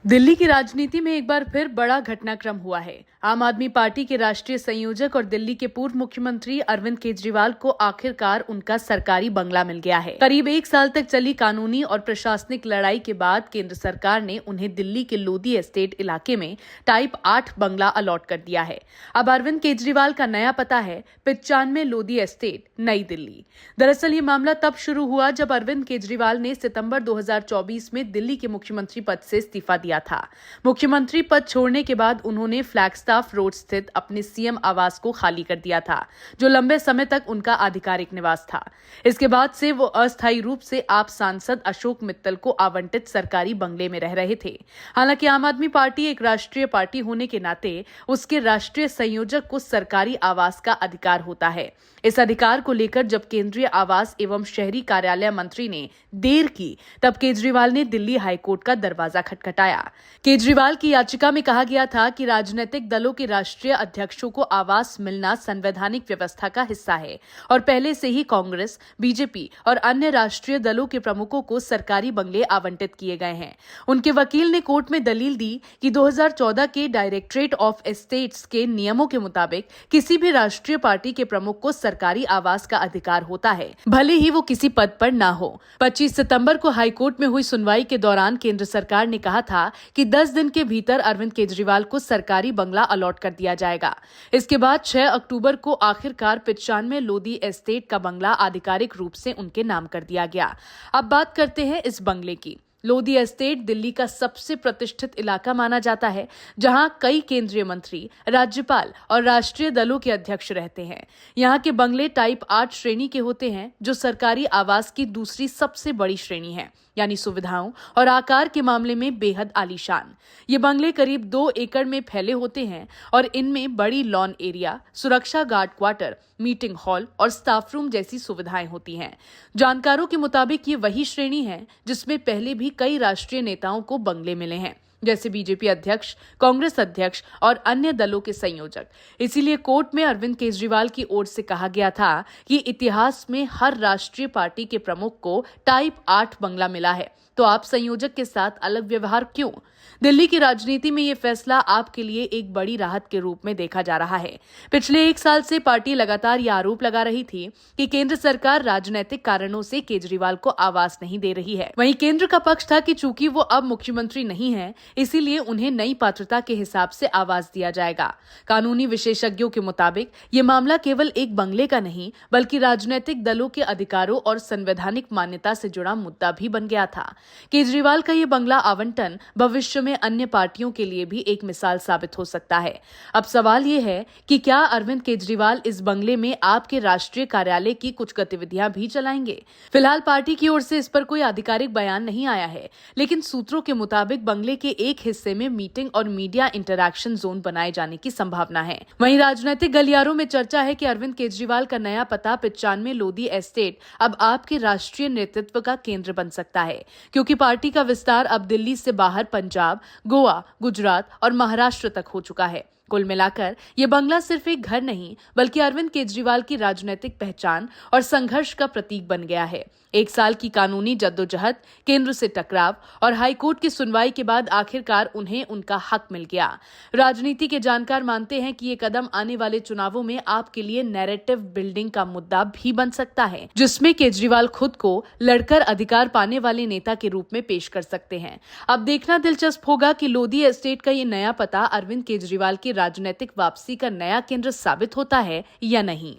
दिल्ली की राजनीति में एक बार फिर बड़ा घटनाक्रम हुआ है। आम आदमी पार्टी के राष्ट्रीय संयोजक और दिल्ली के पूर्व मुख्यमंत्री अरविंद केजरीवाल को आखिरकार उनका सरकारी बंगला मिल गया है। करीब एक साल तक चली कानूनी और प्रशासनिक लड़ाई के बाद केंद्र सरकार ने उन्हें दिल्ली के लोधी एस्टेट इलाके में टाइप 8 बंगला अलॉट कर दिया है। अब अरविंद केजरीवाल का नया पता है 95 लोधी एस्टेट, नई दिल्ली। दरअसल ये मामला तब शुरू हुआ जब अरविंद केजरीवाल ने सितंबर 2024 में दिल्ली के मुख्यमंत्री पद से इस्तीफा दिया था। मुख्यमंत्री पद छोड़ने के बाद उन्होंने फ्लैगस्टाफ रोड स्थित अपने सीएम आवास को खाली कर दिया था, जो लंबे समय तक उनका आधिकारिक निवास था। इसके बाद से वो अस्थायी रूप से आप सांसद अशोक मित्तल को आवंटित सरकारी बंगले में रह रहे थे। हालांकि आम आदमी पार्टी एक राष्ट्रीय पार्टी होने के नाते उसके राष्ट्रीय संयोजक को सरकारी आवास का अधिकार होता है। इस अधिकार को लेकर जब केंद्रीय आवास एवं शहरी कार्यालय मंत्री ने देर की, तब केजरीवाल ने दिल्ली हाईकोर्ट का दरवाजा खटखटाया। केजरीवाल की याचिका में कहा गया था कि राजनीतिक दलों के राष्ट्रीय अध्यक्षों को आवास मिलना संवैधानिक व्यवस्था का हिस्सा है और पहले से ही कांग्रेस, बीजेपी और अन्य राष्ट्रीय दलों के प्रमुखों को सरकारी बंगले आवंटित किए गए हैं। उनके वकील ने कोर्ट में दलील दी कि 2014 के डायरेक्टरेट ऑफ एस्टेट्स के नियमों के मुताबिक किसी भी राष्ट्रीय पार्टी के प्रमुख को सरकारी आवास का अधिकार होता है, भले ही वो किसी पद पर ना हो। 25 सितंबर को हाईकोर्ट में हुई सुनवाई के दौरान केंद्र सरकार ने कहा था कि 10 दिन के भीतर अरविंद केजरीवाल को सरकारी बंगला अलॉट कर दिया जाएगा। इसके बाद 6 अक्टूबर को आखिरकार 95 लोधी एस्टेट का बंगला आधिकारिक रूप से उनके नाम कर दिया गया। अब बात करते हैं इस बंगले की। लोधी एस्टेट दिल्ली का सबसे प्रतिष्ठित इलाका माना जाता है, जहां कई केंद्रीय मंत्री, राज्यपाल और राष्ट्रीय दलों के अध्यक्ष रहते हैं। यहां के बंगले टाइप 8 श्रेणी के होते हैं, जो सरकारी आवास की दूसरी सबसे बड़ी श्रेणी है, यानी सुविधाओं और आकार के मामले में बेहद आलीशान। ये बंगले करीब 2 एकड़ में फैले होते हैं और इनमें बड़ी लॉन एरिया, सुरक्षा गार्ड क्वार्टर, मीटिंग हॉल और स्टाफ रूम जैसी सुविधाएं होती हैं। जानकारों के मुताबिक ये वही श्रेणी है जिसमें पहले भी कई राष्ट्रीय नेताओं को बंगले मिले हैं, जैसे बीजेपी अध्यक्ष, कांग्रेस अध्यक्ष और अन्य दलों के संयोजक। इसीलिए कोर्ट में अरविंद केजरीवाल की ओर से कहा गया था कि इतिहास में हर राष्ट्रीय पार्टी के प्रमुख को टाइप 8 बंगला मिला है, तो आप संयोजक के साथ अलग व्यवहार क्यों? दिल्ली की राजनीति में ये फैसला आपके लिए एक बड़ी राहत के रूप में देखा जा रहा है। पिछले एक साल से पार्टी लगातार ये आरोप लगा रही थी कि केंद्र सरकार राजनीतिक कारणों से केजरीवाल को आवास नहीं दे रही है। वहीं केंद्र का पक्ष था कि चूंकि वो अब मुख्यमंत्री नहीं है, इसीलिए उन्हें नई पात्रता के हिसाब से आवास दिया जाएगा। कानूनी विशेषज्ञों के मुताबिक ये मामला केवल एक बंगले का नहीं, बल्कि राजनीतिक दलों के अधिकारों और संवैधानिक मान्यता से जुड़ा मुद्दा भी बन गया था। केजरीवाल का ये बंगला आवंटन भविष्य में अन्य पार्टियों के लिए भी एक मिसाल साबित हो सकता है। अब सवाल ये है कि क्या अरविंद केजरीवाल इस बंगले में आपके राष्ट्रीय कार्यालय की कुछ गतिविधियां भी चलाएंगे? फिलहाल पार्टी की ओर से इस पर कोई आधिकारिक बयान नहीं आया है, लेकिन सूत्रों के मुताबिक बंगले के एक हिस्से में मीटिंग और मीडिया इंटरैक्शन जोन बनाए जाने की संभावना है। वहीं राजनीतिक गलियारों में चर्चा है कि अरविंद केजरीवाल का नया पता 95 लोधी एस्टेट अब आपके राष्ट्रीय नेतृत्व का केंद्र बन सकता है, क्योंकि पार्टी का विस्तार अब दिल्ली से बाहर पंजाब, गोवा, गुजरात और महाराष्ट्र तक हो चुका है। कुल मिलाकर ये बंगला सिर्फ एक घर नहीं, बल्कि अरविंद केजरीवाल की राजनीतिक पहचान और संघर्ष का प्रतीक बन गया है। एक साल की कानूनी जद्दोजहद, केंद्र से टकराव और हाईकोर्ट की सुनवाई के बाद आखिरकार उन्हें उनका हक मिल गया। राजनीति के जानकार मानते हैं कि ये कदम आने वाले चुनावों में आपके लिए नैरेटिव बिल्डिंग का मुद्दा भी बन सकता है, जिसमें केजरीवाल खुद को लड़कर अधिकार पाने वाले नेता के रूप में पेश कर सकते हैं। अब देखना दिलचस्प होगा कि लोधी एस्टेट का ये नया पता अरविंद केजरीवाल की राजनीतिक वापसी का नया केंद्र साबित होता है या नहीं।